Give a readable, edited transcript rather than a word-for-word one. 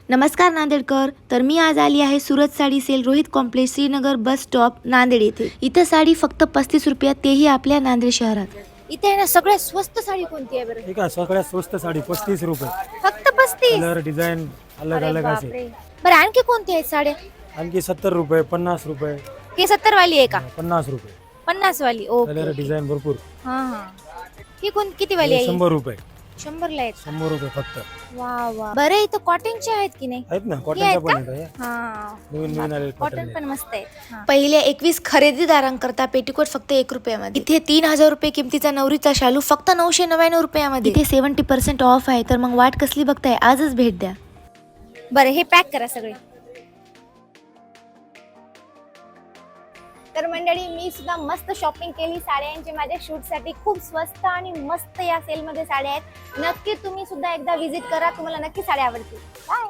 नमस्कार नांदेडकर. तर मी आज आली आहे Surat sari sale Rohit complex Srinagar bus stop Nanded येथे. इथं साडी फक्त 35 रुपयात, तेही आपल्या नांदेड शहरात. इथे आहे ना सगळ्यात स्वस्त साडी कोणती आहे बरं? ठीक आहे. सगळ्यात स्वस्त साडी 35 रुपये. फक्त 35? कलर डिझाईन अलग अरे अलग असे. बापरे. बरं आणखी कोणती आहेत साड्या? आणखी 70 रुपये, 50 रुपये, ही 70 वाली आहे का? 50 रुपये. 50 वाली. Colour okay. डिझाईन भरपूर. हा हा. ही कोण किती वाली आहे? 100 रुपये. 100 ला आहेत. 100 रुपये फक्त. वा वा. बरं इथं कॉटनचे आहेत की नाही? आहेत ना, हे कॉटनच्या आहेत पण का? आहेत. हा. नवीन आलेले कॉटन कॉटन. पण मस्त आहे. हा. पहिल्या 21 खरेदीदारांकरता पेटीकोट फक्त 1 रुपयामध्ये. इथे 3000 रुपये किमतीचा नवरीचा शालू फक्त 999 रुपयामध्ये. इथे 70% ऑफ आहे. तर मग वाट कसली बघताय, आजच भेट द्या. बरं हे पॅक करा सगळे. तर मंडळी मी सुद्धा मस्त शॉपिंग केली साड्यांची माझ्या शूटसाठी. खूप स्वस्त आणि मस्त या सेलमध्ये साड्या आहेत. नक्की तुम्ही सुद्धा एकदा व्हिजिट करा, तुम्हाला नक्की साड्या आवडतील. बाय.